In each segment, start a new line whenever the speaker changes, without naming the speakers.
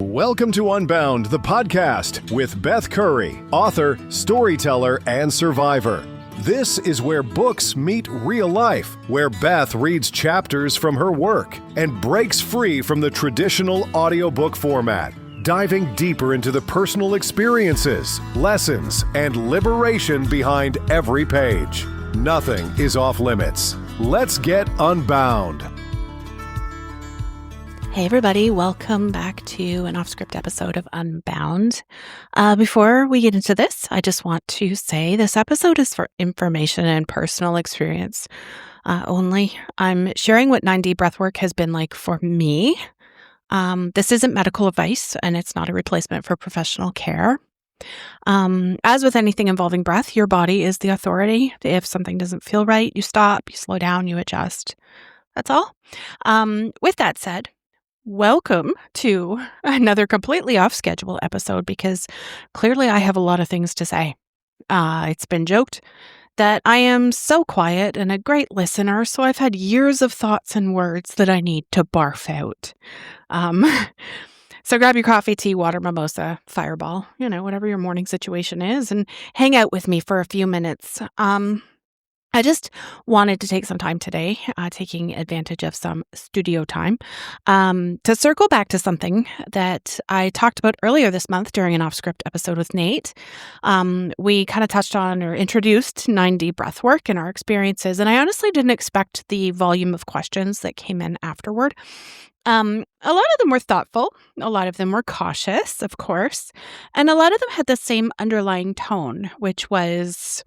Welcome to Unbound, the podcast with Beth Curry, author, storyteller, and survivor. This is where books meet real life, where Beth reads chapters from her work and breaks free from the traditional audiobook format, diving deeper into the personal experiences, lessons, and liberation behind every page. Nothing is off limits. Let's get unbound.
Hey everybody, welcome back to an off-script episode of Unbound. Before we get into this, I just want to say this episode is for information and personal experience only. I'm sharing what 9D breathwork has been like for me. This isn't medical advice, and it's not a replacement for professional care. As with anything involving breath, your body is the authority. If something doesn't feel right, you stop, you slow down, you adjust. That's all. With that said, welcome to another completely off-schedule episode because clearly I have a lot of things to say. It's been joked that I am so quiet and a great listener, so I've had years of thoughts and words that I need to barf out. So grab your coffee, tea, water, mimosa, fireball, whatever your morning situation is, and hang out with me for a few minutes. I just wanted to take some time today, taking advantage of some studio time, to circle back to something that I talked about earlier this month during an off-script episode with Nate. We kind of touched on or introduced 9D breathwork and our experiences, and I honestly didn't expect the volume of questions that came in afterward. A lot of them were thoughtful, a lot of them were cautious, of course, and a lot of them had the same underlying tone, which was,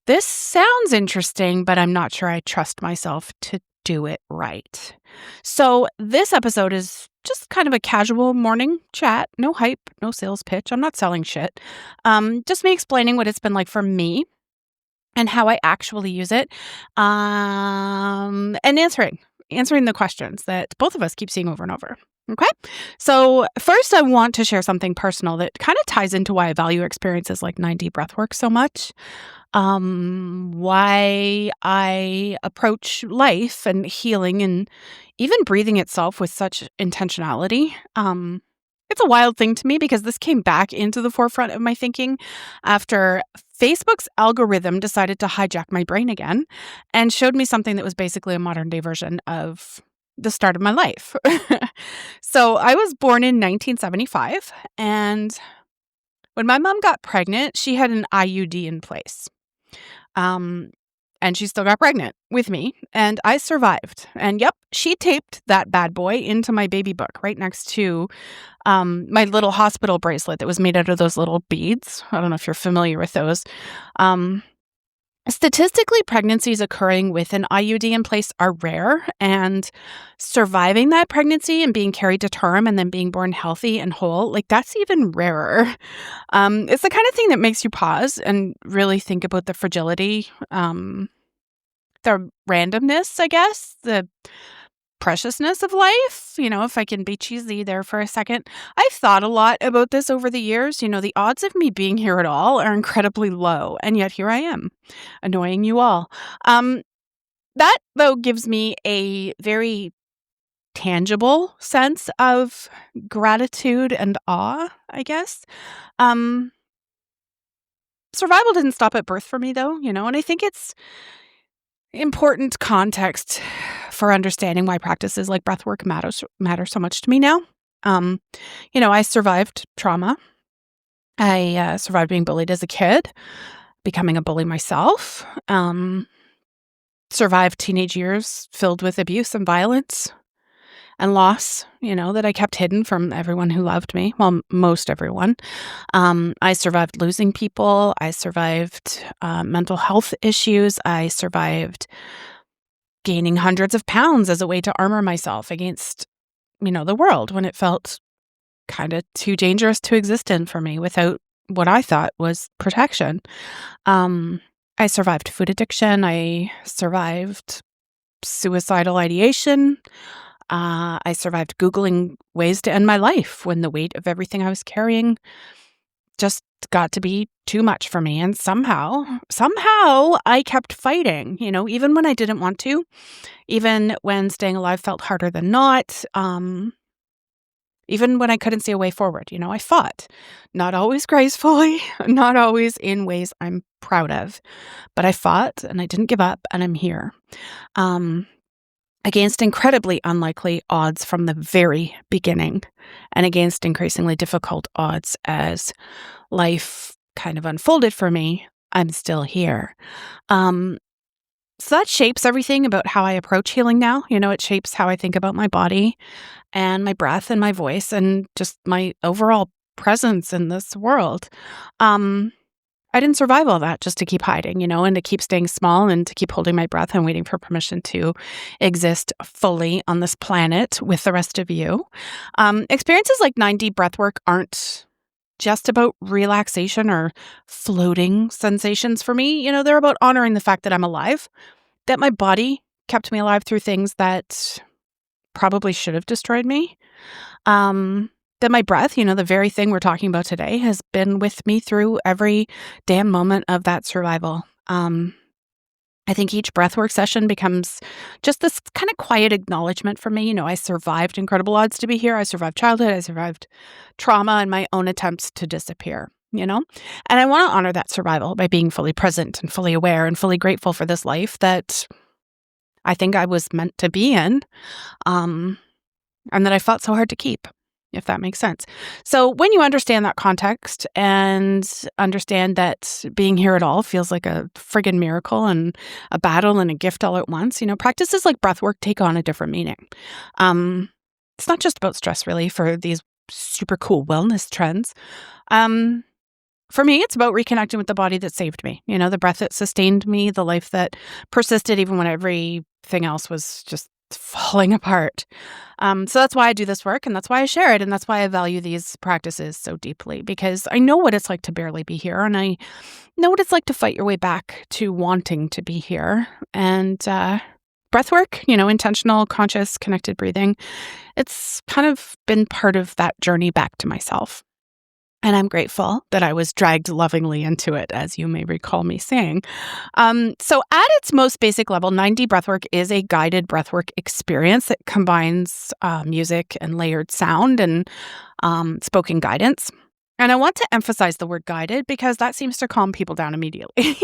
this sounds interesting, but I'm not sure I trust myself to do it right. So this episode is just kind of a casual morning chat, no hype, no sales pitch. I'm not selling shit. Just me explaining what it's been like for me and how I actually use it, and answering the questions that both of us keep seeing over and over. Okay. So first, I want to share something personal that kind of ties into why I value experiences like 9D breathwork so much. Why I approach life and healing and even breathing itself with such intentionality. It's a wild thing to me because this came back into the forefront of my thinking after Facebook's algorithm decided to hijack my brain again and showed me something that was basically a modern day version of the start of my life. So I was born in 1975, and when my mom got pregnant, she had an IUD in place. And she still got pregnant with me, and I survived. And yep, she taped that bad boy into my baby book right next to my little hospital bracelet that was made out of those little beads. I don't know if you're familiar with those. Statistically, pregnancies occurring with an IUD in place are rare, and surviving that pregnancy and being carried to term and then being born healthy and whole, that's even rarer. It's the kind of thing that makes you pause and really think about the fragility, the randomness, I guess, the preciousness of life, if I can be cheesy there for a second. I've thought a lot about this over the years. The odds of me being here at all are incredibly low, and yet here I am, annoying you all. That, though, gives me a very tangible sense of gratitude and awe, I guess. Survival didn't stop at birth for me, though, and I think it's important context for understanding why practices like breathwork matter so much to me now. I survived trauma. I survived being bullied as a kid, becoming a bully myself, survived teenage years filled with abuse and violence and loss, that I kept hidden from everyone who loved me. Well, most everyone. I survived losing people. I survived mental health issues. I survived gaining hundreds of pounds as a way to armor myself against, the world when it felt kind of too dangerous to exist in for me without what I thought was protection. I survived food addiction. I survived suicidal ideation. I survived Googling ways to end my life when the weight of everything I was carrying just got to be too much for me. And somehow I kept fighting, even when I didn't want to, even when staying alive felt harder than not, even when I couldn't see a way forward. I fought, not always gracefully, not always in ways I'm proud of, but I fought and I didn't give up, and I'm here. Um, Against incredibly unlikely odds from the very beginning, and against increasingly difficult odds as life kind of unfolded for me, I'm still here. Um, so that shapes everything about how I approach healing now. It shapes how I think about my body and my breath and my voice and just my overall presence in this world. Um, I didn't survive all that just to keep hiding, and to keep staying small and to keep holding my breath and waiting for permission to exist fully on this planet with the rest of you. Experiences like 9D breathwork aren't just about relaxation or floating sensations for me. They're about honoring the fact that I'm alive, that my body kept me alive through things that probably should have destroyed me. That my breath, the very thing we're talking about today, has been with me through every damn moment of that survival. I think each breathwork session becomes just this kind of quiet acknowledgement for me. I survived incredible odds to be here. I survived childhood. I survived trauma and my own attempts to disappear, And I want to honor that survival by being fully present and fully aware and fully grateful for this life that I think I was meant to be in, and that I fought so hard to keep, if that makes sense. So when you understand that context and understand that being here at all feels like a friggin' miracle and a battle and a gift all at once, practices like breathwork take on a different meaning. It's not just about stress relief or these super cool wellness trends. For me, it's about reconnecting with the body that saved me, the breath that sustained me, the life that persisted even when everything else was just falling apart. So that's why I do this work, and that's why I share it, and that's why I value these practices so deeply, because I know what it's like to barely be here, and I know what it's like to fight your way back to wanting to be here. And breathwork, intentional, conscious, connected breathing, it's kind of been part of that journey back to myself. And I'm grateful that I was dragged lovingly into it, as you may recall me saying. So at its most basic level, 9D breathwork is a guided breathwork experience that combines music and layered sound and spoken guidance. And I want to emphasize the word guided because that seems to calm people down immediately,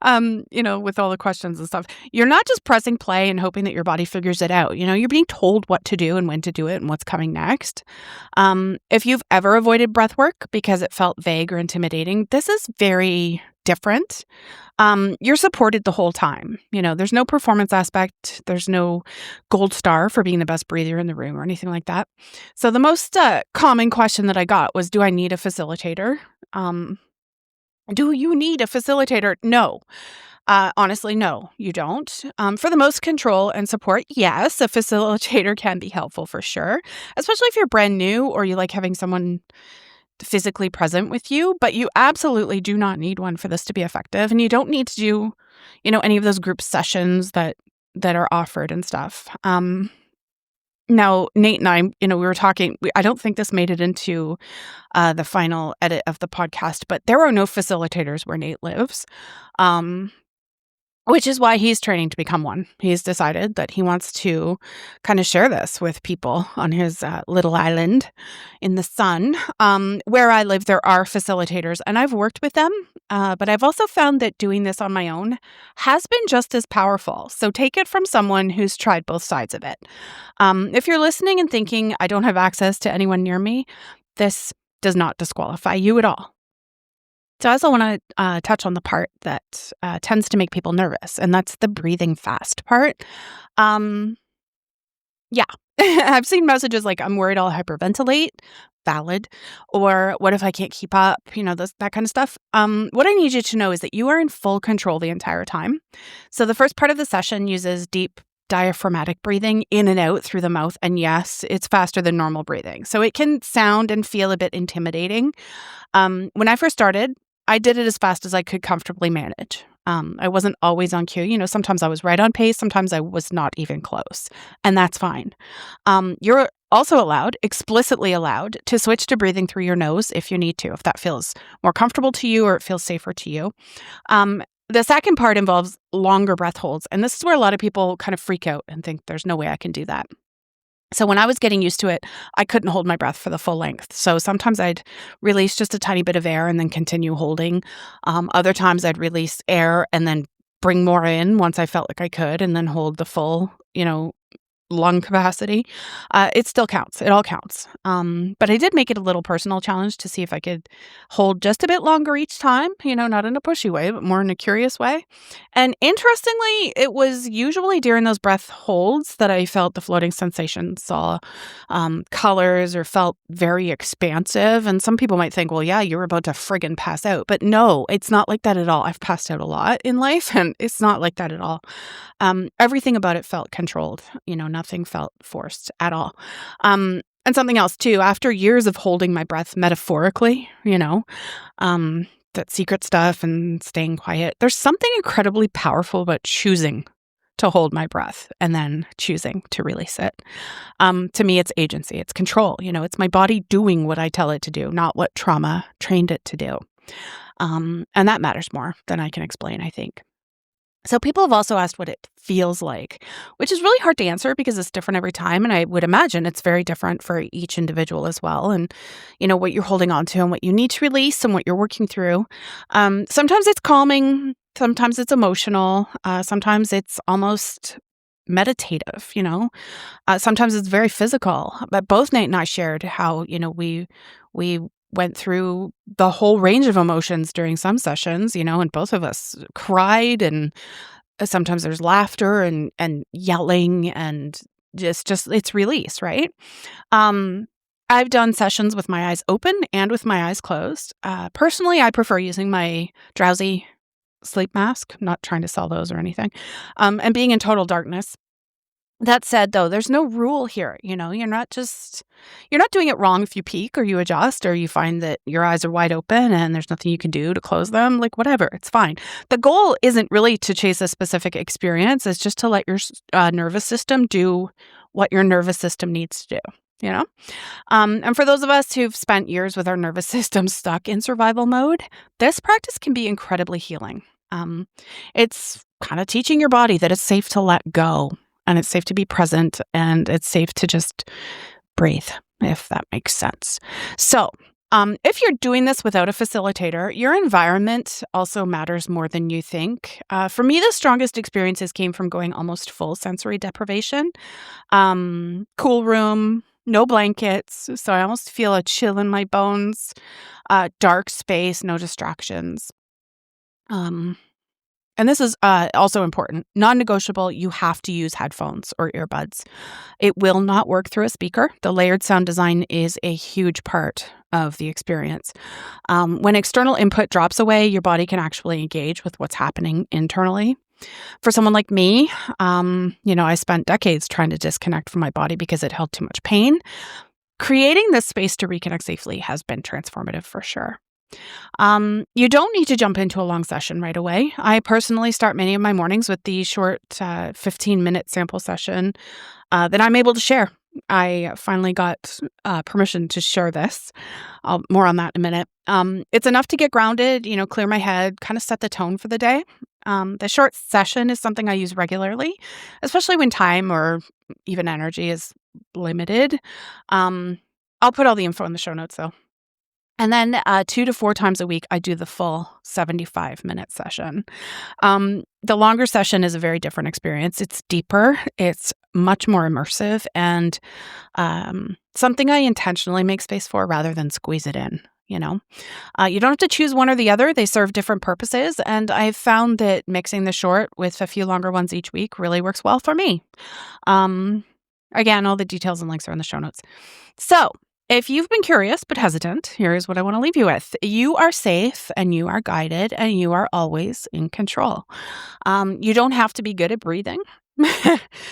with all the questions and stuff. You're not just pressing play and hoping that your body figures it out. You're being told what to do and when to do it and what's coming next. If you've ever avoided breath work because it felt vague or intimidating, this is very different. You're supported the whole time. There's no performance aspect. There's no gold star for being the best breather in the room or anything like that. So the most common question that I got was, do I need a facilitator? Do you need a facilitator? No. Honestly, no, you don't. For the most control and support, yes, a facilitator can be helpful for sure, especially if you're brand new or you like having someone physically present with you, but you absolutely do not need one for this to be effective. And you don't need to do, any of those group sessions that are offered and stuff. Now, Nate and I, we were talking, I don't think this made it into the final edit of the podcast, but there are no facilitators where Nate lives. Which is why he's training to become one. He's decided that he wants to kind of share this with people on his little island in the sun. Where I live, there are facilitators, and I've worked with them, but I've also found that doing this on my own has been just as powerful. So take it from someone who's tried both sides of it. If you're listening and thinking, I don't have access to anyone near me, this does not disqualify you at all. So I also want to touch on the part that tends to make people nervous, and that's the breathing fast part. Yeah, I've seen messages like, I'm worried I'll hyperventilate, valid, or what if I can't keep up, that kind of stuff. What I need you to know is that you are in full control the entire time. So the first part of the session uses deep diaphragmatic breathing in and out through the mouth. And yes, it's faster than normal breathing. So it can sound and feel a bit intimidating. When I first started, I did it as fast as I could comfortably manage. I wasn't always on cue. Sometimes I was right on pace. Sometimes I was not even close. And that's fine. You're also explicitly allowed, to switch to breathing through your nose if you need to, if that feels more comfortable to you or it feels safer to you. The second part involves longer breath holds. And this is where a lot of people kind of freak out and think there's no way I can do that. So when I was getting used to it, I couldn't hold my breath for the full length. So sometimes I'd release just a tiny bit of air and then continue holding. Other times I'd release air and then bring more in once I felt like I could, and then hold the full, lung capacity. It still counts. It all counts. But I did make it a little personal challenge to see if I could hold just a bit longer each time, not in a pushy way, but more in a curious way. And interestingly, it was usually during those breath holds that I felt the floating sensation, saw colors, or felt very expansive. And some people might think, well, yeah, you're about to friggin' pass out. But no, it's not like that at all. I've passed out a lot in life, and it's not like that at all. Everything about it felt controlled. Nothing felt forced at all. And something else too, after years of holding my breath metaphorically, that secret stuff and staying quiet, there's something incredibly powerful about choosing to hold my breath and then choosing to release it. To me, it's agency, it's control. It's my body doing what I tell it to do, not what trauma trained it to do. And that matters more than I can explain, I think. So people have also asked what it feels like, which is really hard to answer because it's different every time. And I would imagine it's very different for each individual as well. And, what you're holding on to and what you need to release and what you're working through. Sometimes it's calming. Sometimes it's emotional. Sometimes it's almost meditative, Sometimes it's very physical. But both Nate and I shared how, we went through the whole range of emotions during some sessions, and both of us cried, and sometimes there's laughter and yelling, and just it's release, right? I've done sessions with my eyes open and with my eyes closed. Personally, I prefer using my drowsy sleep mask, not trying to sell those or anything, and being in total darkness. That said, though, there's no rule here. You're not doing it wrong if you peek or you adjust or you find that your eyes are wide open and there's nothing you can do to close them. Like, whatever, it's fine. The goal isn't really to chase a specific experience. It's just to let your nervous system do what your nervous system needs to do. And for those of us who've spent years with our nervous system stuck in survival mode, this practice can be incredibly healing. It's kind of teaching your body that it's safe to let go. And it's safe to be present, and it's safe to just breathe, if that makes sense. So, if you're doing this without a facilitator, your environment also matters more than you think. For me, the strongest experiences came from going almost full sensory deprivation. Cool room, no blankets, so I almost feel a chill in my bones. Dark space, no distractions. And this is also important. Non-negotiable, you have to use headphones or earbuds. It will not work through a speaker. The layered sound design is a huge part of the experience. When external input drops away, your body can actually engage with what's happening internally. For someone like me, I spent decades trying to disconnect from my body because it held too much pain. Creating this space to reconnect safely has been transformative for sure. You don't need to jump into a long session right away. I personally start many of my mornings with the short 15-minute sample session that I'm able to share. I finally got permission to share this. More on that in a minute. It's enough to get grounded, clear my head, kind of set the tone for the day. The short session is something I use regularly, especially when time or even energy is limited. I'll put all the info in the show notes, though. And then 2 to 4 times a week, I do the full 75-minute session. The longer session is a very different experience. It's deeper, it's much more immersive, and something I intentionally make space for rather than squeeze it in. You don't have to choose one or the other. They serve different purposes, and I've found that mixing the short with a few longer ones each week really works well for me. Again, all the details and links are in the show notes. So, if you've been curious but hesitant, here's what I want to leave you with. You are safe and you are guided and you are always in control. You don't have to be good at breathing.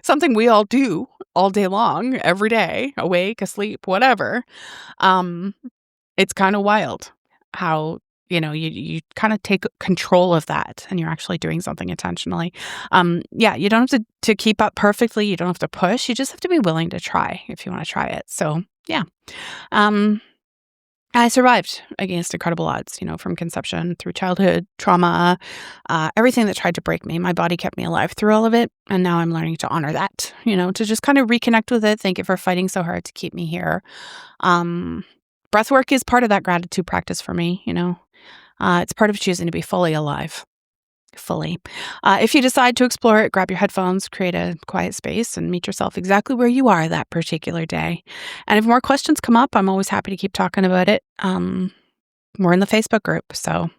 Something we all do all day long, every day, awake, asleep, whatever. It's kind of wild how, you kind of take control of that and you're actually doing something intentionally. You don't have to keep up perfectly. You don't have to push. You just have to be willing to try if you want to try it. So, yeah. I survived against incredible odds, from conception through childhood, trauma, everything that tried to break me. My body kept me alive through all of it. And now I'm learning to honor that, to just kind of reconnect with it. Thank you for fighting so hard to keep me here. Breathwork is part of that gratitude practice for me, It's part of choosing to be fully alive. Fully. If you decide to explore it, grab your headphones, create a quiet space, and meet yourself exactly where you are that particular day. And if more questions come up, I'm always happy to keep talking about it. We're in the Facebook group, so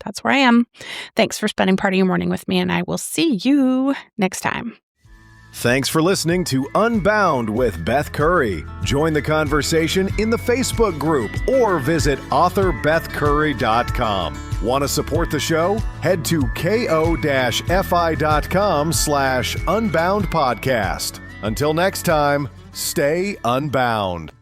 that's where I am. Thanks for spending part of your morning with me, and I will see you next time.
Thanks for listening to Unbound with Beth Curry. Join the conversation in the Facebook group or visit authorbethcurry.com. Want to support the show? Head to ko-fi.com/unbound podcast. Until next time, stay unbound.